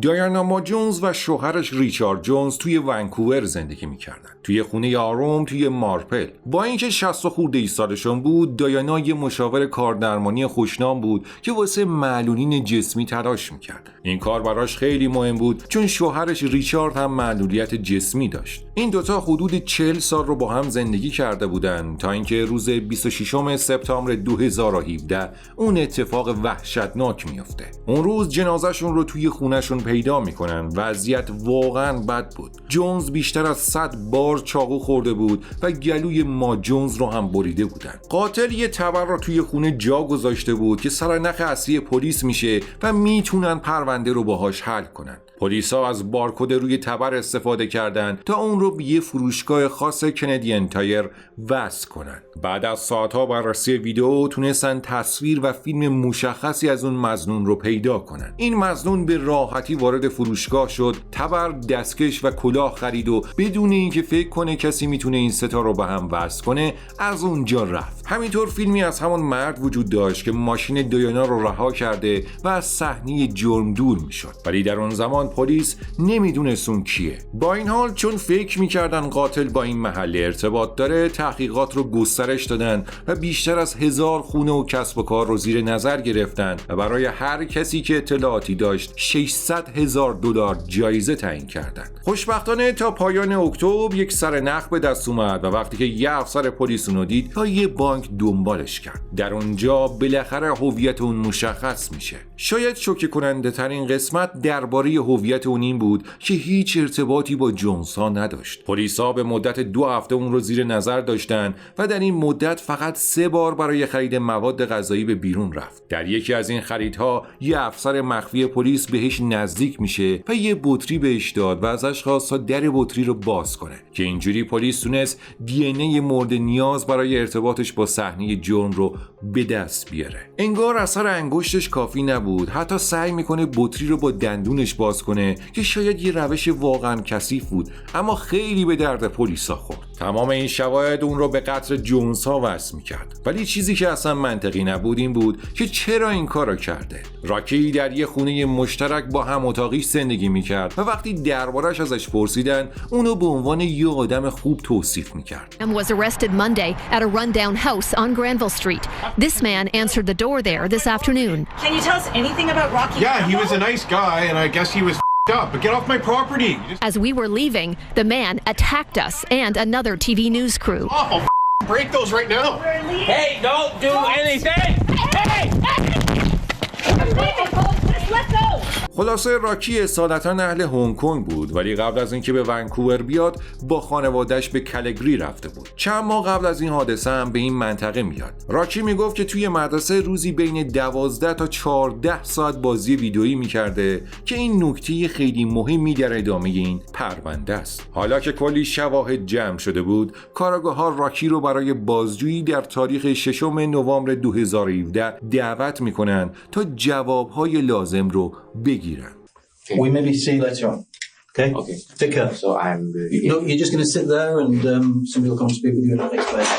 دایانا جونز و شوهرش ریچارد جونز توی ونکوور زندگی میکردن، توی خونه آروم توی مارپل. با اینکه 60 خورده سالشون بود، دایانا یه مشاور کاردرمانی خوشنام بود که واسه معلولین جسمی تلاش میکرد. این کار براش خیلی مهم بود چون شوهرش ریچارد هم معلولیت جسمی داشت. این دوتا حدود 40 سال رو با هم زندگی کرده بودن تا اینکه روز 26 سپتامبر 2017 اون اتفاق وحشتناک میفته. اون روز جنازهشون رو توی خونهشون پیدا میکنن. وضعیت واقعا بد بود. جونز بیشتر از 100 بار چاقو خورده بود و گلوی ما جونز رو هم بریده بودن. قاتل یه تبر رو توی خونه جا گذاشته بود که سرنخ اصلی پلیس میشه و میتونن پرونده رو باهاش حل کنن. پلیسا از بارکد روی تبر استفاده کردن تا اون رو به یه فروشگاه خاص کندین تایر وصل کنن. بعد از ساعتها بررسی ویدیو تونستن تصویر و فیلم مشخصی از اون مظنون رو پیدا کنن. این مظنون به راحتی وارد فروشگاه شد، تبر، دستکش و کلاه خرید و بدون اینکه فکر کنه کسی میتونه این ستا رو به هم وصل کنه از اونجا رفت. همینطور فیلمی از همون مرد وجود داشت که ماشین دایانا رو رها کرده و از صحنه جرم دور میشد، ولی در اون زمان پلیس نمیدونست اون کیه. با این حال چون فکر میکردن قاتل با این محله ارتباط داره، تحقیقات رو گسترش دادن و بیشتر از 1000 خونه و کسب و کار رو زیر نظر گرفتن و برای هر کسی که اطلاعاتی داشت $600,000 جایزه تعیین کردن. خوشبختانه تا پایان اکتبر یک سرنخ به دست اومد و وقتی که یه افسر پلیس اونو دید تا یه بانک دنبالش کرد. در اونجا بالاخره هویت اون مشخص میشه. شاید شوکه کننده ترین قسمت درباره هویت اون این بود که هیچ ارتباطی با جونز ها نداشت. پلیسا به مدت 2 هفته اون رو زیر نظر داشتن و در این مدت فقط 3 بار برای خرید مواد غذایی به بیرون رفت. در یکی از این خریدها یه افسر مخفی پلیس بهش نزدیک میشه و یه بطری بهش داد و ازش خواست تا در بطری رو باز کنه که اینجوری پلیس تونست دی ان ای مورد نیاز برای ارتباطش با صحنه جرم رو به دست بیاره. انگار اثر انگشتش کافی نبود، حتی سعی میکنه بطری رو با دندونش باز کنه که شاید یه روش واقعا کثیف بود، اما خیلی به درد پلیسا خورد. تمام این شواهد اون رو به قتل جونز ها وصل میکرد، ولی چیزی که اصلا منطقی نبود این بود که چرا این کارو کرده. راکی در یه خونه مشترک با هم اتاقیش زندگی میکرد و وقتی دربارش ازش پرسیدن اونو به عنوان یه آدم خوب توصیف میکرد. Was arrested Monday at a rundown house on Granville Street. This man answered the door there this afternoon. Can you tell us anything about Rocky? Yeah, he was a nice guy and I guess he was up, but get off my property. As we were leaving, the man attacked us and another TV news crew. Awful break those right now. Hey, don't do anything! Hey! Let go! خلاصه راکی اصالتا اهل هنگ کنگ بود، ولی قبل از اینکه به ونکوور بیاد با خانواده‌اش به کلگری رفته بود. چند ماه قبل از این حادثه هم به این منطقه میاد. راکی میگفت که توی مدرسه روزی بین 12 تا 14 ساعت بازی ویدئویی میکرده که این نکته خیلی مهمی در ادامه این پرونده است. حالا که کلی شواهد جمع شده بود، کاراگاه ها راکی رو برای بازجویی در تاریخ 6 نوامبر 2017 دعوت میکنن تا جوابهای لازم رو بگیرن. We maybe see you later on. Okay? Okay. Take care. So You're just going to sit there and somebody will come and speak with you in the next place.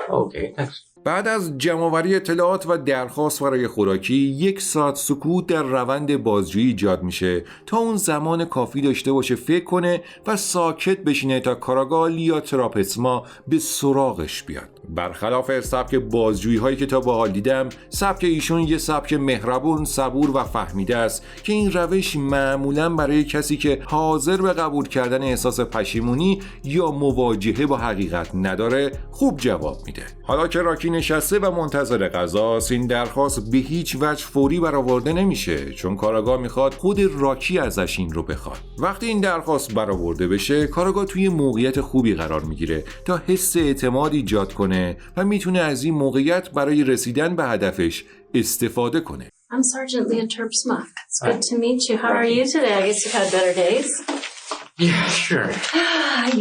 Okay, thanks. بعد از جمع‌آوری اطلاعات و درخواست برای خوراکی 1 ساعت سکوت در روند بازجویی ایجاد میشه تا اون زمان کافی داشته باشه فکر کنه و ساکت بشینه تا کاراگاه یا تراپسما به سراغش بیاد. برخلاف سبک بازجویی هایی که تا به حال دیدم، سبک ایشون یه سبک مهربون، صبور و فهمیده است که این روش معمولاً برای کسی که حاضر به قبول کردن احساس پشیمونی یا مواجهه با حقیقت نداره خوب جواب میده. حالا که راکی نشسته و منتظر قضاست، این درخواست به هیچ وجه فوری برآورده نمیشه، چون کاراگاه میخواد خود راکی ازش این رو بخواد. وقتی این درخواست برآورده بشه، کاراگاه توی موقعیت خوبی قرار میگیره تا حس اعتماد ایجاد کنه و میتونه از این موقعیت برای رسیدن به هدفش استفاده کنه. I'm Sergeant Leah Terpsma. It's good to meet you. How are you today? I guess you've had better days. Yeah, sure.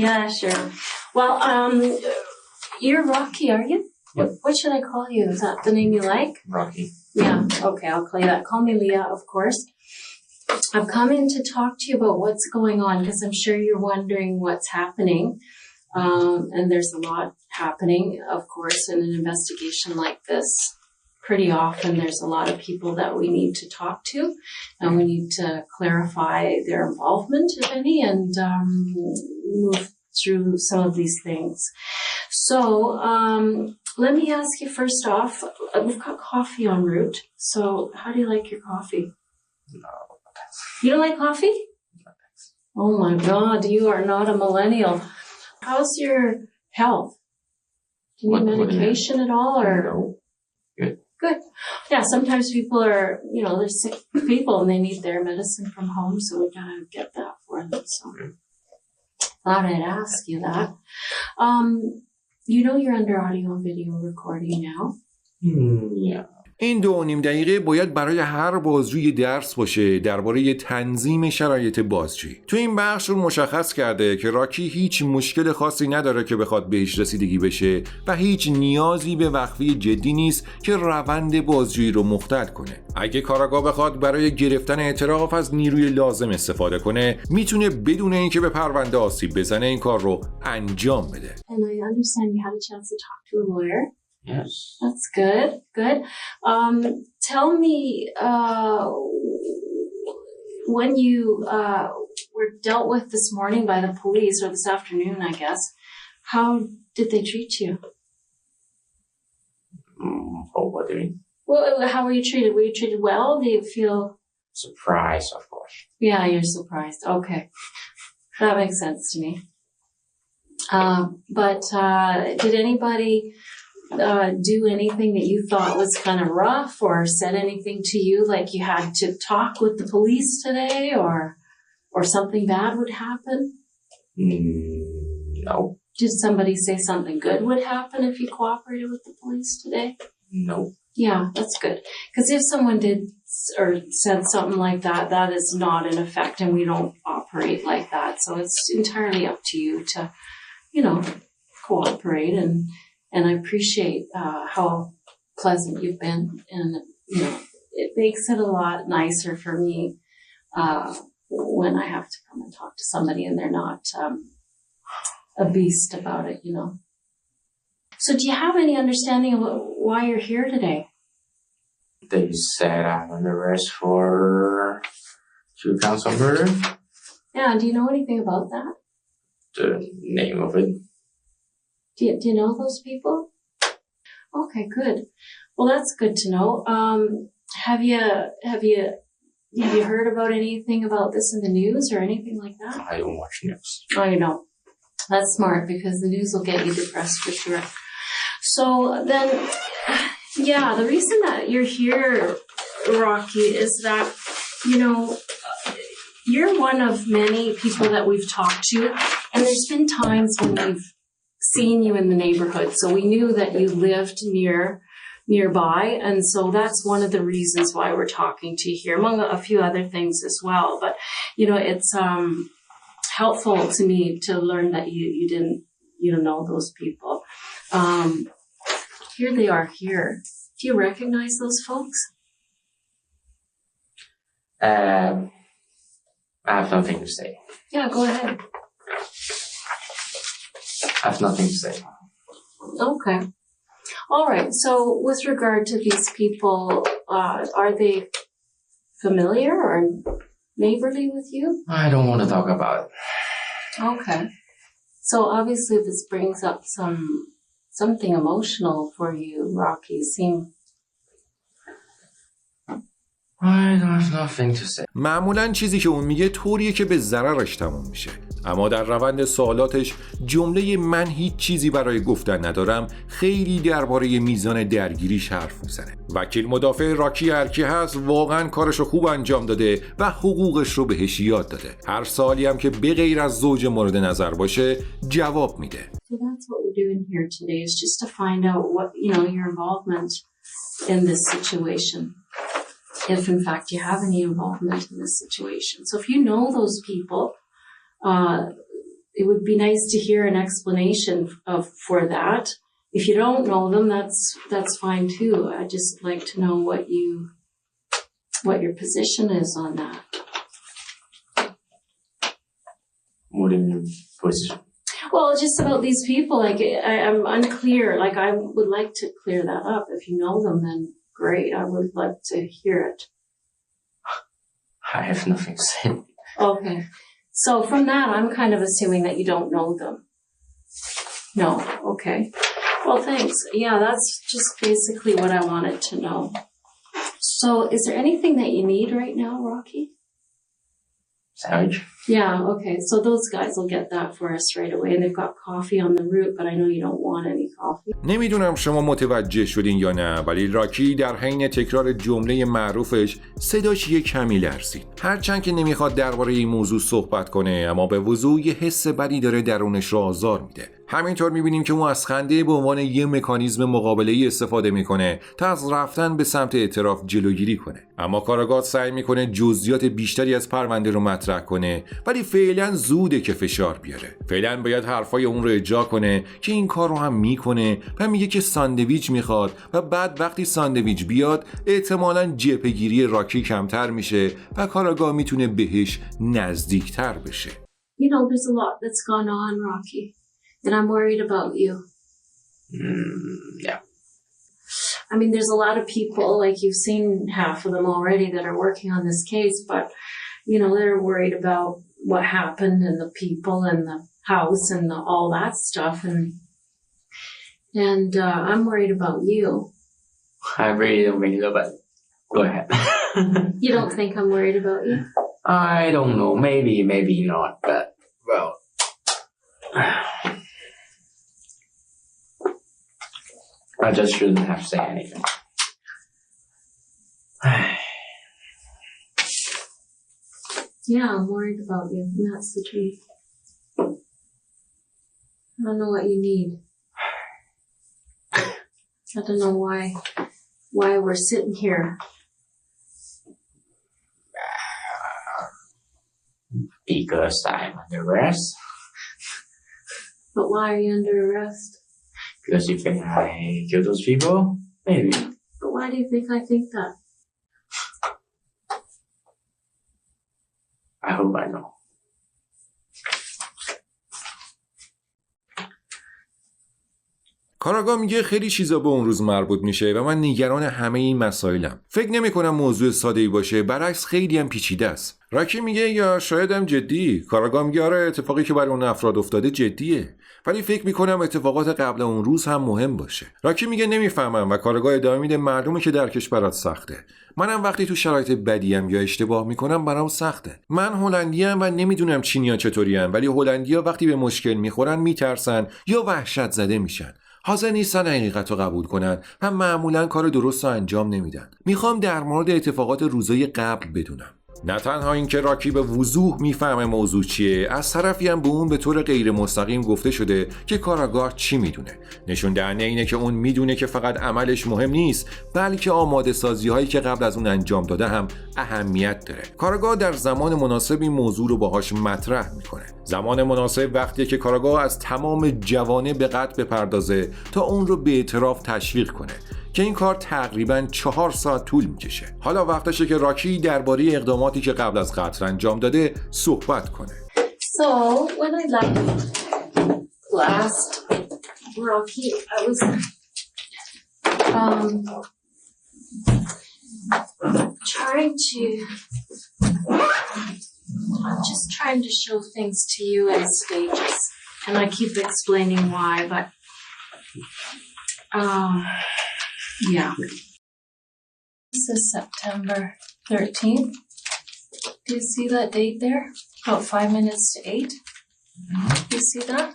Yeah, sure. Well, you're Rocky, are you? What should I call you? Is that the name you like? Rocky. Yeah, okay, I'll call you that. Call me Leah, of course. I've come in to talk to you about what's going on because I'm sure you're wondering what's happening. And there's a lot happening, of course, in an investigation like this. pretty often there's a lot of people that we need to talk to, and we need to clarify their involvement, if any, and move through some of these things. So let me ask you first off, we've got coffee en route. So how do you like your coffee? No. You don't like coffee? Oh my God, you are not a millennial. How's your health? Do you need medication at all, or? No. Good. Good. Yeah, sometimes people are, they're sick people and they need their medicine from home, so we gotta get that for them. So thought I'd ask you that. You're under audio and video recording now. Yeah. این 2.5 دقیقه باید برای هر بازجوی درس باشه درباره تنظیم شرایط بازجویی. تو این بخش رو مشخص کرده که راکی هیچ مشکل خاصی نداره که بخواد بهش رسیدگی بشه و هیچ نیازی به وقفه جدی نیست که روند بازجویی رو مختل کنه. اگه کاراگاه بخواد برای گرفتن اعتراف از نیروی لازم استفاده کنه، میتونه بدون اینکه به پرونده آسیب بزنه این کار رو انجام بده. And I understand you had a chance to talk to a lawyer. Yes. That's good. Good. Tell me, when you were dealt with this morning by the police, or this afternoon, I guess, how did they treat you? Oh, what do you mean? Well, how were you treated? Were you treated well? Do you feel... Surprise, of course. Yeah, you're surprised. Okay. That makes sense to me. But did anybody... do anything that you thought was kind of rough, or said anything to you like you had to talk with the police today, or something bad would happen? No. Did somebody say something good would happen if you cooperated with the police today? No. Yeah, that's good. Because if someone did or said something like that, that is not in effect, and we don't operate like that. So it's entirely up to you to, cooperate, and I appreciate how pleasant you've been, and it makes it a lot nicer for me when I have to come and talk to somebody and they're not a beast about it, So do you have any understanding of why you're here today? They said I'm under arrest for 2 counts of murder. Yeah, do you know anything about that? The name of it. Do you know those people? Okay, good. Well, that's good to know. Have you heard about anything about this in the news or anything like that? I don't watch news. Oh, you know. That's smart, because the news will get you depressed for sure. So then, yeah, the reason that you're here, Rocky, is that, you're one of many people that we've talked to, and there's been times when we've seen you in the neighborhood, so we knew that you lived nearby, and so that's one of the reasons why we're talking to you here, among a few other things as well. But it's helpful to me to learn that you didn't know those people. Here they are here. Do you recognize those folks? I have nothing to say. Yeah, go ahead. I have nothing to say. Okay. All right. So with regard to these people, are they familiar or neighborly with you? I don't want to talk about it. Okay. So obviously this brings up something emotional for you, Rocky. I don't have nothing to say. معمولاً چیزی که اون میگه طوریه که به ضررش تموم میشه. اما در روند سوالاتش جمله من هیچ چیزی برای گفتن ندارم خیلی درباره میزان درگیریش حرف میزنه. وکیل مدافع راکی هرکی هست واقعا کارشو خوب انجام داده و حقوقش رو بهش یاد داده. هر سوالی هم که به غیر از زوج مورد نظر باشه جواب میده. So that's what we're doing here today, is just to find out what, your involvement in this situation. If in fact you have any involvement in this situation. So if you know those people, it would be nice to hear an explanation for that. If you don't know them, that's fine too. I'd just like to know what your position is on that. What do you mean, position? Well, just about these people, I'm unclear. I would like to clear that up. If you know them, then great. I would like to hear it. I have nothing to say. Okay. So from that, I'm kind of assuming that you don't know them. No. Okay. Well, thanks. Yeah, that's just basically what I wanted to know. So is there anything that you need right now, Rocky? Savage? Yeah, okay. So those guys will get that for us right away. And they've got coffee on the route, but I know you don't want any coffee. نمیدونم شما متوجه شدین یا نه، ولی راکی در حین تکرار جمله معروفش صداش یه کمی لرزید. هرچند که نمیخواد درباره این موضوع صحبت کنه، اما به وضوح یه حس بدی داره درونش رو آزار میده. همینطور میبینیم که اون از خنده به عنوان یه مکانیزم مقابله‌ای استفاده میکنه تا از رفتن به سمت اعتراف جلوگیری کنه. اما کاراگاه سعی میکنه جزئیات بیشتری از پرونده رو مطرح کنه، ولی فعلا زوده که فشار بیاره. فعلا باید حرفای اون رو اجرا کنه که این کار رو هم میکنه و میگه که ساندویچ میخواد و بعد وقتی ساندویچ بیاد احتمالاً جبهه‌گیری راکی کمتر میشه و کاراگاه میتونه بهش نزدیکتر بشه. You know, there's a lot that's gone on, Rocky. And I'm worried about you. Yeah. I mean, there's a lot of people, like you've seen half of them already that are working on this case, but, you know, they're worried about what happened and the people and the house and all that stuff. And I'm worried about you. I really don't think so, but go ahead. You don't think I'm worried about you? I don't know. Maybe not, but, well. I just shouldn't have said anything. Yeah, I'm worried about you, and that's the truth. I don't know what you need. I don't know why we're sitting here. Because I'm under arrest. But why are you under arrest? Because you think I killed those people? Maybe. But why do you think I think that? I hope I know. کاراگاه میگه خیلی چیزا به اون روز مربوط میشه و من نگران همه این مسائلم. فکر نمی کنم موضوع ساده‌ای باشه، برعکس خیلی هم پیچیده است. راکی میگه یا شاید هم جدی. کاراگاه میگه آره اتفاقی که برای اون افراد افتاده جدیه، ولی فکر میکنم اتفاقات قبل اون روز هم مهم باشه. راکی میگه نمیفهمم و کاراگاه ادامه میده معلومه که درکش برات سخته. منم وقتی تو شرایط بدیم یا اشتباه میکنم برام سخته. من هلندیم و نمیدونم چینیا چطورین، ولی هلندیا وقتی به مشکل میخورن میترسن یا وحشت زده میشن. حاضر نیستن حقیقت رو قبول کنن و معمولا کار درست رو انجام نمیدن. میخوام در مورد اتفاقات روزای قبل بدونم. نه تنها اینکه راکی به وضوح میفهمه موضوع چیه، از طرفی هم به اون به طور غیر مستقیم گفته شده که کاراگاه چی میدونه. نشون دهنده اینه که اون میدونه که فقط عملش مهم نیست، بلکه آماده سازی هایی که قبل از اون انجام داده هم اهمیت داره. کاراگاه در زمان مناسب این موضوع رو باهاش مطرح میکنه. زمان مناسب وقتیه که کاراگاه از تمام جوانب به قتل بپردازه تا اون رو به اعتراف تشویق کنه که این کار تقریباً 4 ساعت طول میکشه. حالا وقتشه که راکی درباره اقداماتی که قبل از قتل انجام داده صحبت کنه. So when I left last, Rocky, I was I'm just trying to show things to you in stages, and I keep explaining why, but yeah. This is September 13th. Do you see that date there? About 5 minutes to 8. You see that?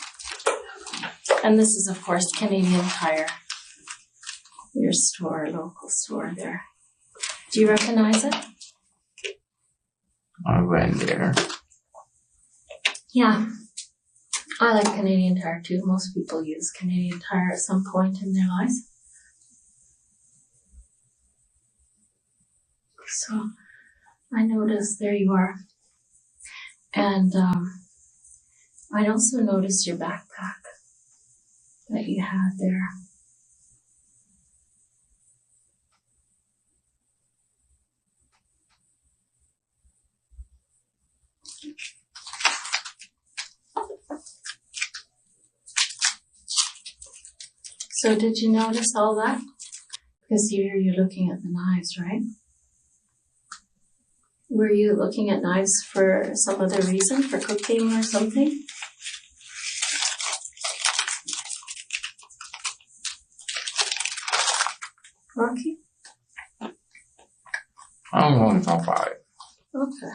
And this is, of course, Canadian Tire. Your store, local store there. Do you recognize it? I went there. Yeah. I like Canadian Tire too. Most people use Canadian Tire at some point in their lives. So I noticed there you are. And I also noticed your backpack that you had there. So did you notice all that? Because here you're looking at the knives, right? Were you looking at knives for some other reason, for cooking or something? Rocky? I'm going to five. Okay.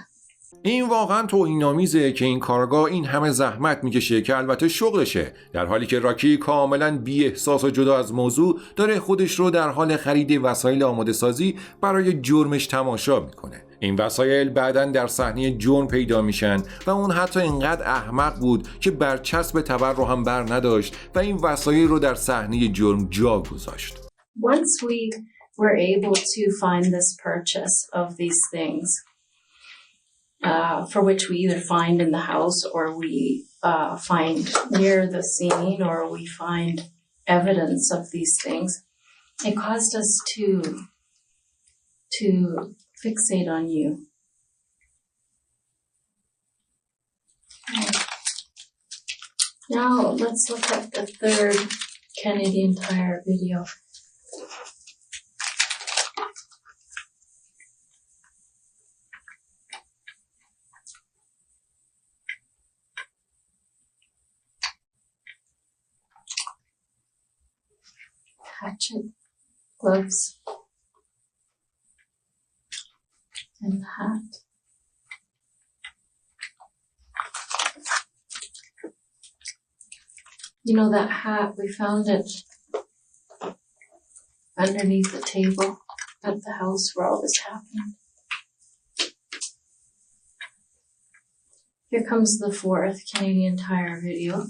این واقعا توهین‌آمیزه که این کاراگاه این همه زحمت میکشه که البته شغلشه، در حالی که راکی کاملا بی احساس و جدا از موضوع داره خودش رو در حال خرید وسایل آماده سازی برای جرمش تماشا میکنه. این وسایل بعداً در صحنه جرم پیدا میشن و اون حتی اینقدر احمق بود که برچسب تبر رو هم بر نداشت و این وسایل رو در صحنه جرم جا گذاشت. Once we were able to find this purchase of these things, for which we either find in the house or we find near the scene or we find evidence of these things, it caused us to fixate on you. Now let's look at the third Canadian Tire video. Hatchet, gloves, and the hat. You know that hat, we found it underneath the table at the house where all this happened. Here comes the fourth Canadian Tire video.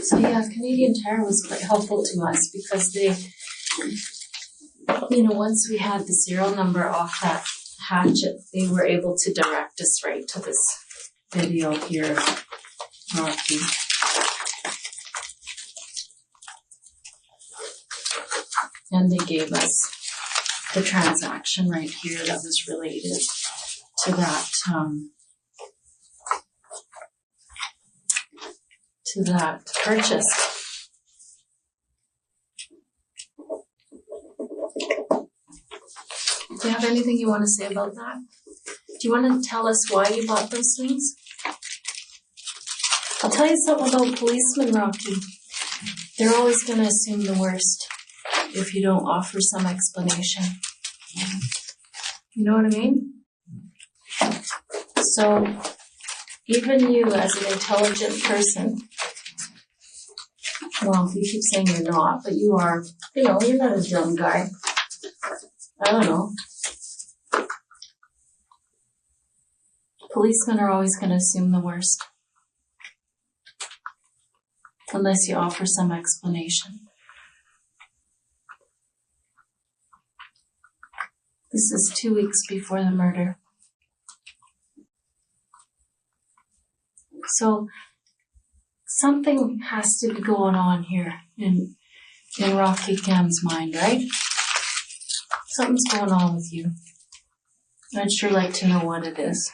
So yeah, Canadian Tire was quite helpful to us because they, once we had the serial number off that hatchet, they were able to direct us right to this video here, Rocky. And they gave us the transaction right here that was related to that, purchase. Do you have anything you want to say about that? Do you want to tell us why you bought those things? I'll tell you something about policemen, Rocky. They're always going to assume the worst if you don't offer some explanation. You know what I mean? So, even you as an intelligent person, well, you keep saying you're not, but you are, you're not a dumb guy. I don't know. Policemen are always going to assume the worst. Unless you offer some explanation. This is 2 weeks before the murder. So, something has to be going on here in Rocky Cam's mind, right? Something's going on with you. I'd sure like to know what it is.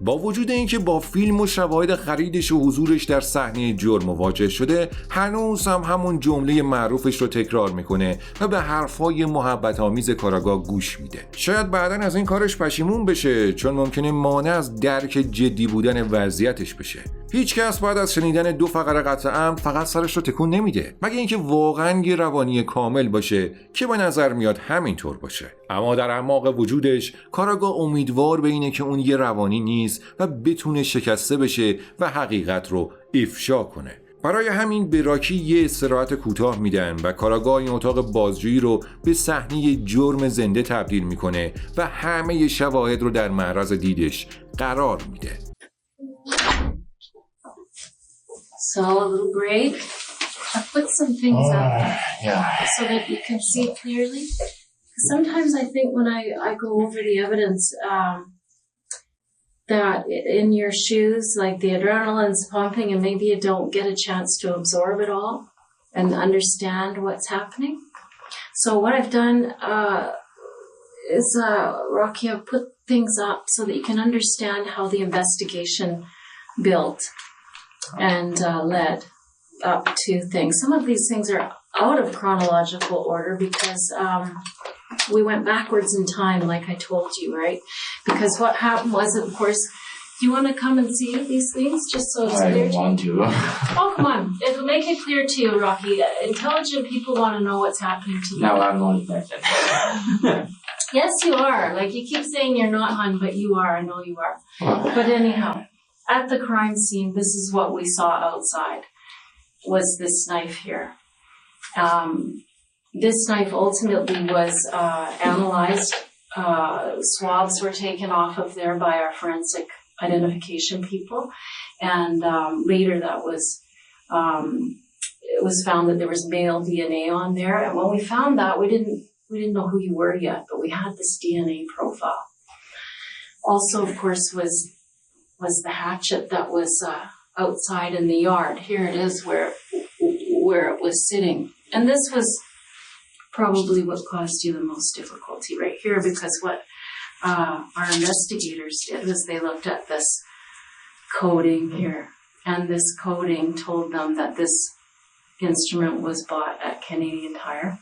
با وجود اینکه با فیلم و شواهد خریدش و حضورش در صحنه جرم مواجه شده، هنوز هم همون جمله معروفش رو تکرار میکنه و به حرفای محبت آمیز کاراگاه گوش میده. شاید بعداً از این کارش پشیمون بشه، چون ممکنه مانع از درک جدی بودن وضعیتش بشه. هیچ کس بعد از شنیدن 2 فقره قتل عمد فقط سرش رو تکون نمیده، مگه اینکه واقعاً یه روانی کامل باشه که به نظر میاد همینطور باشه. اما در اعماق وجودش کاراگاه امیدوار به اینه که اون یه روانی نیست و بتونه شکسته بشه و حقیقت رو افشا کنه. برای همین به راکی یه استراحت کوتاه میدن و کاراگاه این اتاق بازجویی رو به صحنه جرم زنده تبدیل میکنه و همه شواهد رو در معرض دیدش قرار میده. So a little break. I put some things up Yeah. so that you can see clearly. Sometimes I think when I go over the evidence, that in your shoes, like the adrenaline's pumping and maybe you don't get a chance to absorb it all and understand what's happening. So what I've done is, Rocky, I've put things up so that you can understand how the investigation built and led up to things. Some of these things are out of chronological order because we went backwards in time, like I told you, right? Because what happened was, of course, do you want to come and see these things just so it's clear? I don't want to. Oh, come on. It'll make it clear to you, Rocky. Intelligent people want to know what's happening to them. No, I'm not intelligent. Yes, you are. Like, you keep saying you're not, hon, but you are. I know you are. But anyhow, at the crime scene, this is what we saw outside, was this knife here. This knife ultimately was analyzed. Swabs were taken off of there by our forensic identification people. And later that was, it was found that there was male DNA on there. And when we found that, we didn't know who you were yet, but we had this DNA profile. Also, of course, was the hatchet that was outside in the yard. Here it is where it was sitting. And this was probably what caused you the most difficulty right here, because what our investigators did was they looked at this coding here, and this coding told them that this instrument was bought at Canadian Tire.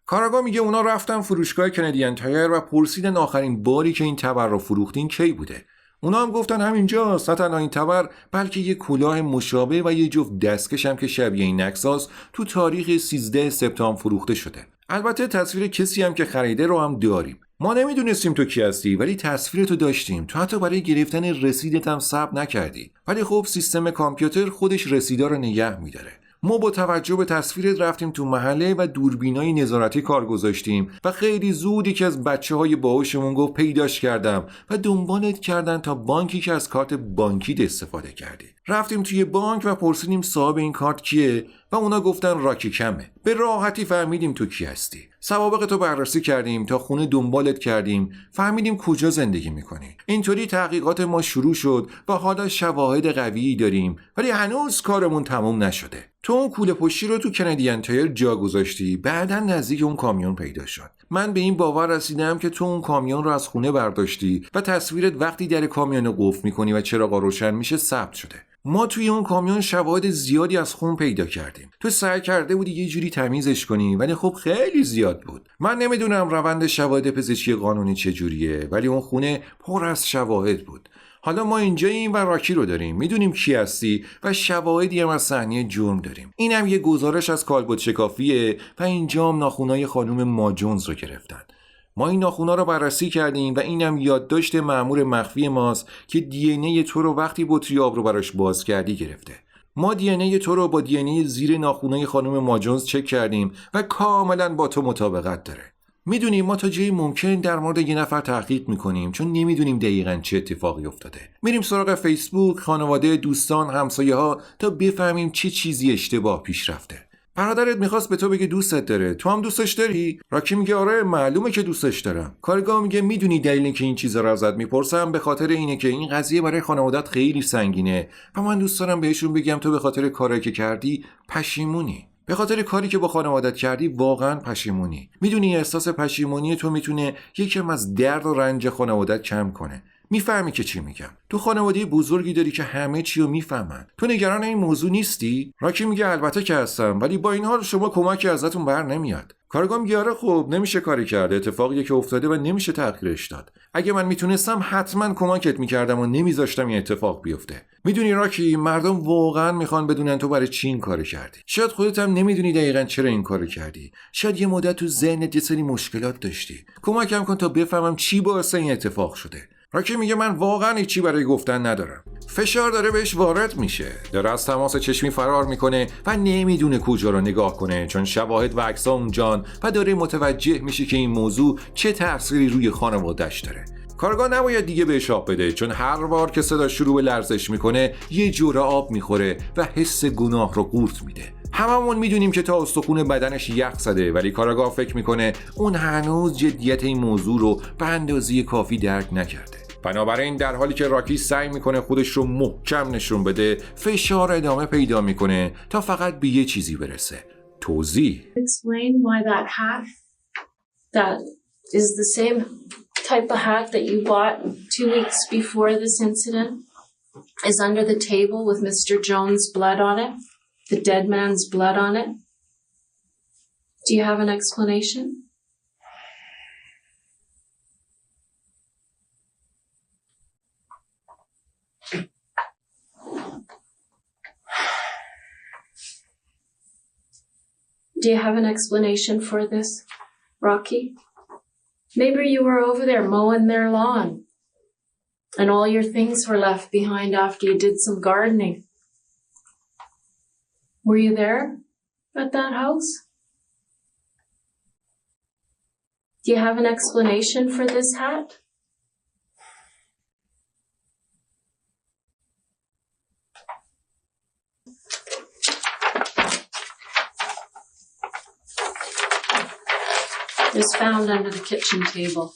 کاراگاه میگه اونا رفتن فروشگاه کندین تایر و پرسیدن آخرین باری که این تبر رو فروختین کی بوده. اونا هم گفتن همینجاست. نه تنها این تبر بلکه یه کلاه مشابه و یه جفت دستکش هم که شبیه این عکساست تو تاریخ 13 سپتامبر فروخته شده. البته تصویر کسی هم که خریده رو هم داریم. ما نمیدونستیم تو کی هستی ولی تصویرتو داشتیم. تو حتی برای گرفتن رسیدت هم ثبت نکردی. ولی خب سیستم کامپیوتر خودش رسیدا رو نگه میداره. ما با توجه به تصویرت رفتیم تو محله و دوربینای نظارتی کار گذاشتیم و خیلی زود یکی از بچه‌های باهوشمون گفت پیداش کردم و دنبالت کردن تا بانکی که از کارت بانکیت استفاده کردی. رفتیم توی بانک و پرسیدیم صاحب این کارت کیه و اونا گفتن راکی کمه. به راحتی فهمیدیم تو کی هستی. سوابق تو بررسی کردیم، تا خونه دنبالت کردیم، فهمیدیم کجا زندگی میکنی. اینطوری تحقیقات ما شروع شد و حالا شواهد قویی داریم ولی هنوز کارمون تموم نشده. تو اون کوله پشتی رو تو کندین تایر جا گذاشتی، بعداً نزدیک اون کامیون پیدا شد. من به این باور رسیدم که تو اون کامیون رو از خونه برداشتی و تصویرت وقتی در کامیون رو قفل میکنی و چراغ روشن میشه ثبت شده. ما توی اون کامیون شواهد زیادی از خون پیدا کردیم. تو سعی کرده بودی یه جوری تمیزش کنی ولی خب خیلی زیاد بود. من نمیدونم روند شواهد پزشکی قانونی چجوریه ولی اون خونه پر از شواهد بود. حالا ما اینجاییم و راکی رو داریم، میدونیم کی هستی و شواهدی هم از صحنه جرم داریم. اینم یه گزارش از کالبد شکافیه و اینجا هم ناخونای خانم ماجونز رو گرفتن. ما این ناخونا رو بررسی کردیم و اینم یادداشت مأمور مخفی ماست که دی ان ای تو رو وقتی بطری آب رو براش باز کردی گرفته. ما دی ان ای تو رو با دی ان ای زیر ناخونای خانم ماجونز چک کردیم و کاملا با تو مطابقت داره. میدونیم ما تا جایی ممکن در مورد یه نفر تحقیق میکنیم چون نمیدونیم دقیقاً چه اتفاقی افتاده. میریم سراغ فیسبوک، خانواده، دوستان، همسایه ها تا بفهمیم چه چیزی اشتباه پیش رفته. برادرت میخواست به تو بگه دوستت داره، تو هم دوستش داری؟ راکی میگه آره معلومه که دوستش دارم. کارگاه میگه میدونی دلیل که این چیزا رو ازت میپرسم به خاطر اینه که این قضیه برای خانوادت خیلی سنگینه و من دوست دارم بهشون بگم تو به خاطر کاری که کردی پشیمونی. به خاطر کاری که با خانوادت کردی واقعا پشیمونی. میدونی احساس پشیمونی تو میتونه یکم از درد و رنج خانوادت کم کنه. میفهمی که چی میگم؟ تو خانواده بزرگی داری که همه چی رو میفهمن. تو نگران این موضوع نیستی؟ راکی میگه البته که هستم ولی با این حال شما کمکی ازتون بر نمیاد. کارگاه میگه آره خب نمیشه کاری کرد، اتفاقیه که افتاده و نمیشه تغییرش داد. اگه من میتونستم حتما کمکت میکردم و نمیذاشتم این اتفاق بیفته. میدونی راکی مردم واقعا میخوان بدونن تو برای چی این کارو کردی. شاید خودت هم نمیدونی دقیقاً چرا این کارو کردی. شاید یه مدت تو ذهنت یه سری مشکلات داشتی. کمکم کن تا بفهمم چی باعث این اتفاق شده. راکی میگه من واقعا هیچی برای گفتن ندارم. فشار داره بهش وارد میشه، داره از تماس چشمی فرار میکنه و نمیدونه کجا رو نگاه کنه چون شواهد و عکس‌ها اونجان و داره متوجه میشه که این موضوع چه تأثیری روی خانواده‌اش داره. کاراگاه نباید دیگه بهش آب بده، چون هر بار که صدا شروع به لرزش میکنه یه جوره آب میخوره و حس گناه رو قورت میده. هممون میدونیم که تا استخون بدنش یخ زده، ولی کاراگاه فکر میکنه اون هنوز جدیت این موضوع رو به اندازه کافی درک نکرده. بنابراین در حالی که راکی سعی میکنه خودش رو محکم نشون بده، فشار ادامه پیدا میکنه تا فقط به یه چیزی برسه: توضیح. Explain why that hat that is the same type of hat that you bought 2 weeks before this incident is under the table with Mr. Jones' blood on it, the dead man's blood on it. Do you have an explanation? Do you have an explanation for this, Rocky? Maybe you were over there mowing their lawn and all your things were left behind after you did some gardening. Were you there at that house? Do you have an explanation for this hat? It was found under the kitchen table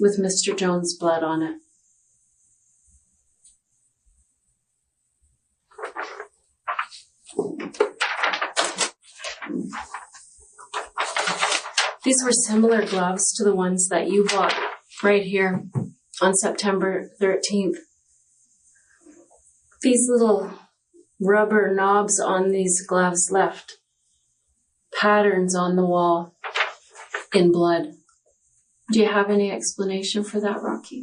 with Mr. Jones' blood on it. These were similar gloves to the ones that you bought right here on September 13th. These little rubber knobs on these gloves left patterns on the wall in blood. Do you have any explanation for that, Rocky?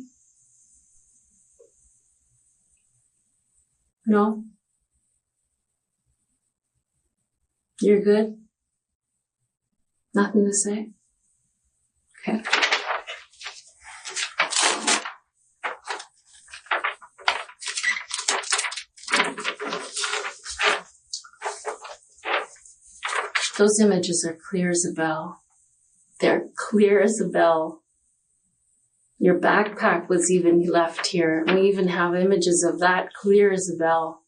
No? You're good? Nothing to say? Okay. Those images are clear as a bell. They're clear as a bell. Your backpack was even left here. We even have images of that clear as a bell.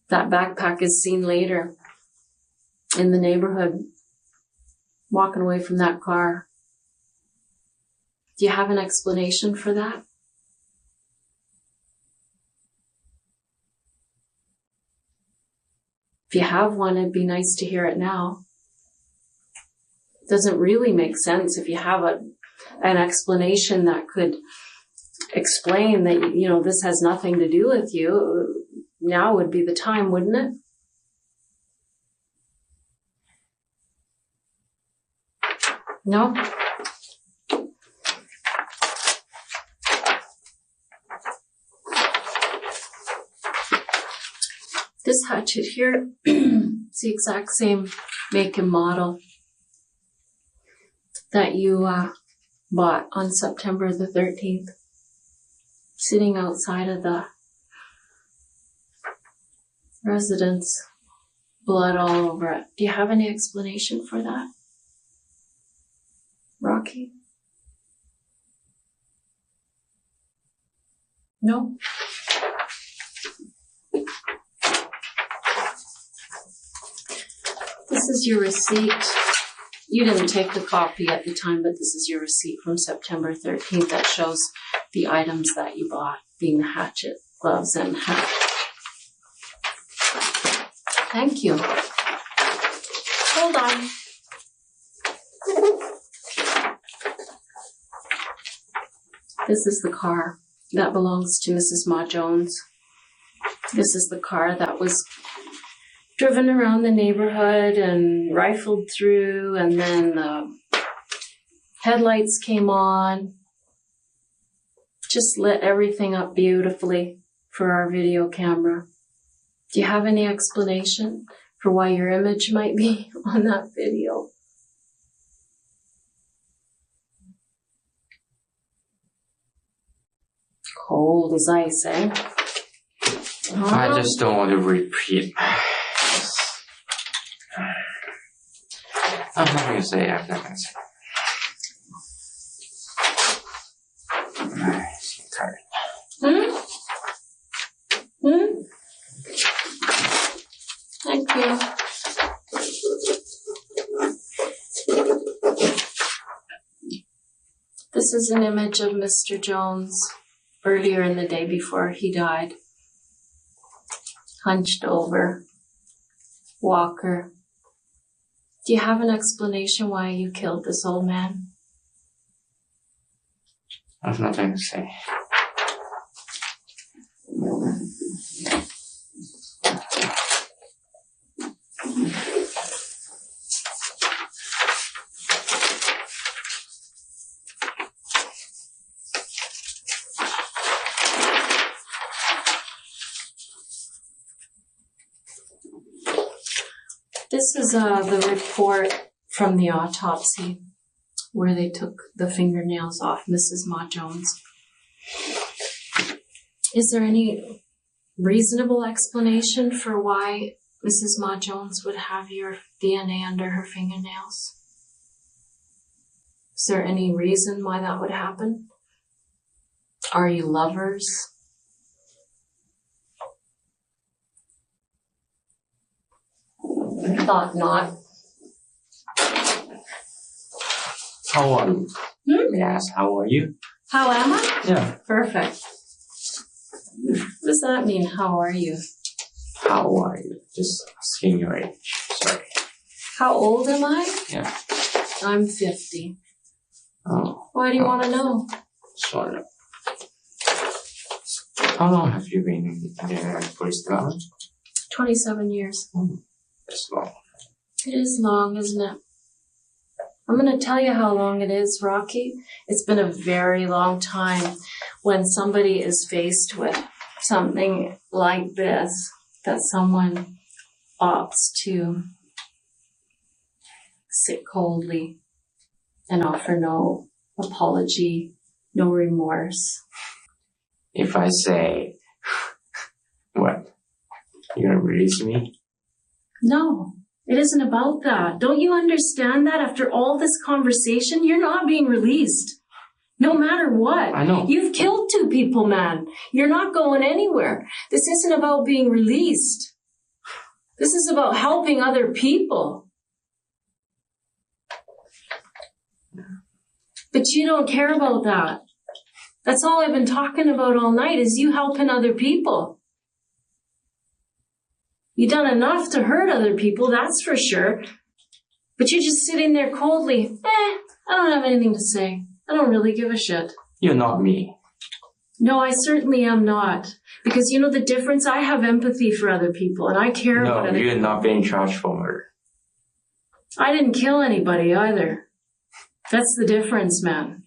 That backpack is seen later in the neighborhood, walking away from that car. Do you have an explanation for that? If you have one, it'd be nice to hear it now. Doesn't really make sense if you have an explanation that could explain that, you know, this has nothing to do with you. Now would be the time, wouldn't it? No? This hatchet here, it's the exact same make and model that you bought on September the 13th, sitting outside of the residence, blood all over it. Do you have any explanation for that, Rocky? No? This is your receipt. You didn't take the copy at the time, but this is your receipt from September 13th that shows the items that you bought, being the hatchet, gloves, and hat. Thank you. Hold on. This is the car that belongs to Mrs. Ma Jones. This is the car that was driven around the neighborhood and rifled through, and then the headlights came on. Just lit everything up beautifully for our video camera. Do you have any explanation for why your image might be on that video? Cold as ice, eh? I just don't want to repeat. I'm not going to say. I'm not going to say. This is an image of Mr. Jones earlier in the day before he died. Hunched over, walker. Do you have an explanation why you killed this old man? I have nothing to say. This is the report from the autopsy where they took the fingernails off Mrs. Ma Jones. Is there any reasonable explanation for why Mrs. Ma Jones would have your DNA under her fingernails? Is there any reason why that would happen? Are you lovers? Thought not. How are you? May I ask, how are you? How am I? Yeah. Perfect. What does that mean, how are you? How are you? Just asking your age. Sorry. How old am I? Yeah. I'm 50. Oh. Why do you want to know? Sorry. How long have you been in the police department? 27 years. That's long. It is long, isn't it? I'm going to tell you how long it is, Rocky. It's been a very long time when somebody is faced with something like this, that someone opts to sit coldly and offer no apology, no remorse. If I say, what? You're gonna release me? No, it isn't about that. Don't you understand that after all this conversation, you're not being released? No matter what. I know. You've killed 2 people, man. You're not going anywhere. This isn't about being released. This is about helping other people. But you don't care about that. That's all I've been talking about all night, is you helping other people. You've done enough to hurt other people, that's for sure. But you're just sitting there coldly. I don't have anything to say. I don't really give a shit. You're not me. No, I certainly am not. Because you know the difference? I have empathy for other people, and I care about No, other you're people. not being charged for murder. I didn't kill anybody either. That's the difference, man.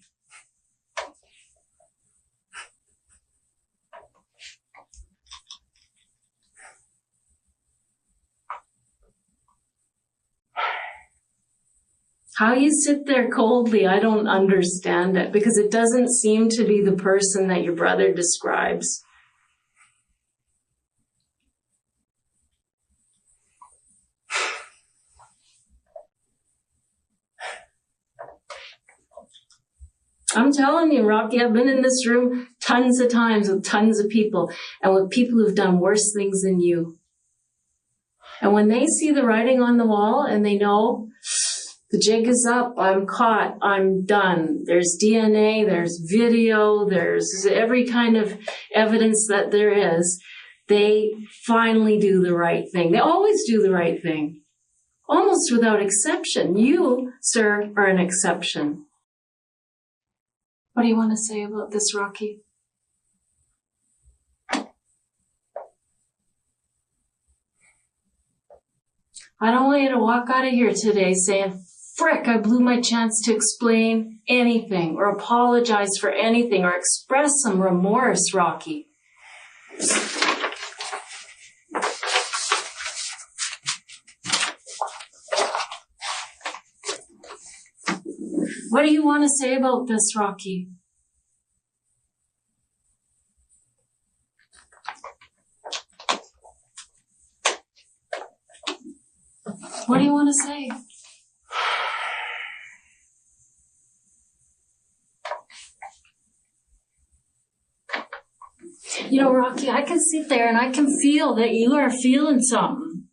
How you sit there coldly, I don't understand it, because it doesn't seem to be the person that your brother describes. I'm telling you, Rocky, I've been in this room tons of times with tons of people, and with people who've done worse things than you. And when they see the writing on the wall and they know the jig is up, I'm caught, I'm done. There's DNA, there's video, there's every kind of evidence that there is. They finally do the right thing. They always do the right thing, almost without exception. You, sir, are an exception. What do you want to say about this, Rocky? I don't want you to walk out of here today saying, frick, I blew my chance to explain anything or apologize for anything or express some remorse, Rocky. What do you want to say about this, Rocky? What do you want to say? You know, Rocky, I can sit there and I can feel that you are feeling something.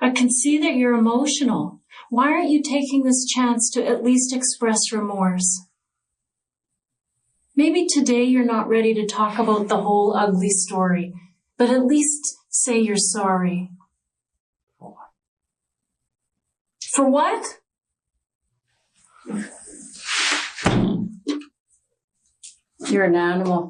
I can see that you're emotional. Why aren't you taking this chance to at least express remorse? Maybe today you're not ready to talk about the whole ugly story, but at least say you're sorry. For what? You're an animal.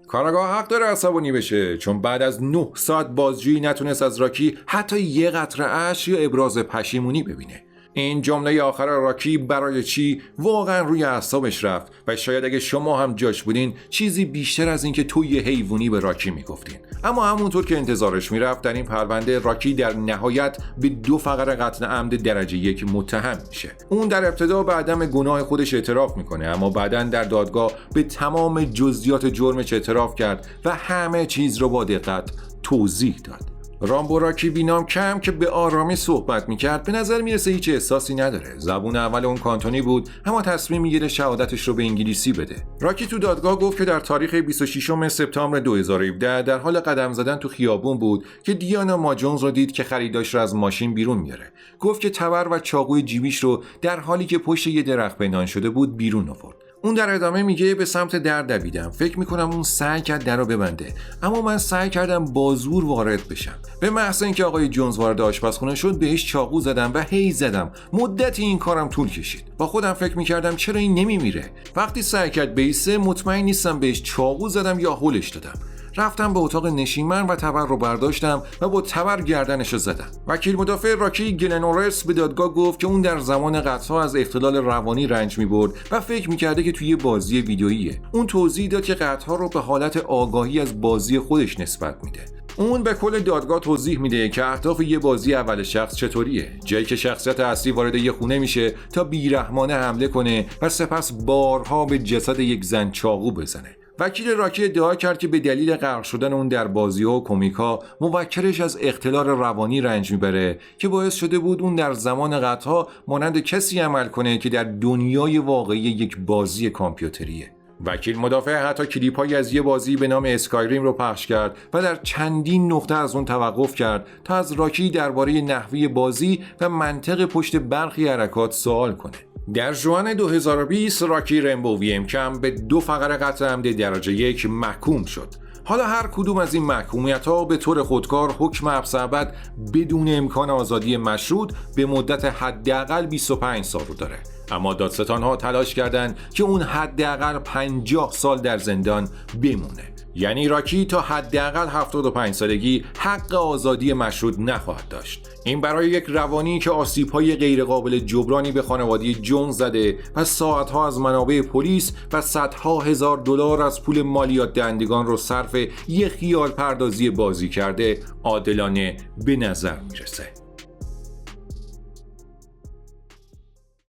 کاراگاه حق داره عصبانی بشه، چون بعد از 9 ساعت بازجویی نتونست از راکی حتی یه قطره اشک یا ابراز پشیمونی ببینه. این جمله آخر راکی برای چی واقعا روی اعصابش رفت و شاید اگه شما هم جاش بودین چیزی بیشتر از این که تو یه حیوانی به راکی میگفتین. اما همونطور که انتظارش میرفت در این پرونده راکی در نهایت به 2 فقره قتل عمد درجه 1 متهم میشه. اون در ابتدا به عدم گناه خودش اعتراف میکنه، اما بعداً در دادگاه به تمام جزئیات جرمش اعتراف کرد و همه چیز رو با دقت توضیح داد. رامبو راکی بینام کم که به آرامی صحبت میکرد به نظر میرسه هیچ احساسی نداره. زبون اول اون کانتونی بود، اما تصمیم میگیره شهادتش رو به انگلیسی بده. راکی تو دادگاه گفت که در تاریخ 26 سپتامبر 2017 در حال قدم زدن تو خیابون بود که دیانا ماجونز رو دید که خریداش رو از ماشین بیرون میاره. گفت که تبر و چاقوی جیبیش رو در حالی که پشت یه درخت پنهان شده بود بیرون آورد. اون در ادامه میگه به سمت در دویدم. فکر میکنم اون سعی کرد در رو ببنده، اما من سعی کردم با زور وارد بشم. به محض اینکه آقای جونز وارد آشپزخونه شد بهش چاقو زدم و هی زدم. مدتی این کارم طول کشید. با خودم فکر میکردم چرا این نمیمیره. وقتی سعی کرد بیسته مطمئن نیستم بهش چاقو زدم یا هولش دادم. رفتم به اتاق نشیمن و تبر رو برداشتم و با تبر گردنش رو زدم. وکیل مدافع راکی گلنورس به دادگاه گفت که اون در زمان قتل‌ها از اختلال روانی رنج می‌برد و فکر می‌کرده که توی بازی ویدئوییه. اون توضیح داد که قتل‌ها رو به حالت آگاهی از بازی خودش نسبت میده. اون به کل دادگاه توضیح میده که اهداف یه بازی اول شخص چطوریه. جایی که شخصیت اصلی وارد یه خونه میشه تا بیرحمانه حمله کنه و سپس بارها به جسد یک زن چاقو بزنه. وکیل راکی ادعا کرد که به دلیل غرق شدن اون در بازی‌ها و کمیک‌ها موکلش از اختلال روانی رنج میبره که باعث شده بود اون در زمان قتل‌ها مانند کسی عمل کنه که در دنیای واقعی یک بازی کامپیوتریه. وکیل مدافع حتی کلیپ‌هایی از یه بازی به نام اسکایریم رو پخش کرد و در چندین نقطه از اون توقف کرد تا از راکی درباره نحوه بازی و منطق پشت برخی حرکات سوال کنه. در ژوئن 2020 راکی رمبو ویم کم به 2 فقره قتل عمد درجه 1 محکوم شد. حالا هر کدوم از این محکومیت‌ها به طور خودکار حکم حبس ابد بدون امکان آزادی مشروط به مدت حداقل 25 سال رو داره. اما دادستان‌ها تلاش کردند که اون حداقل 50 سال در زندان بمونه. یعنی راکی تا حداقل 75 سالگی حق آزادی مشروط نخواهد داشت. این برای یک روانی که آسیب‌های غیرقابل جبرانی به خانواده جون زده و ساعت‌ها از منابع پلیس و صدها هزار دلار از پول مالیات دهندگان رو صرف یک خیال پردازی بازی کرده عادلانه به نظر میرسه.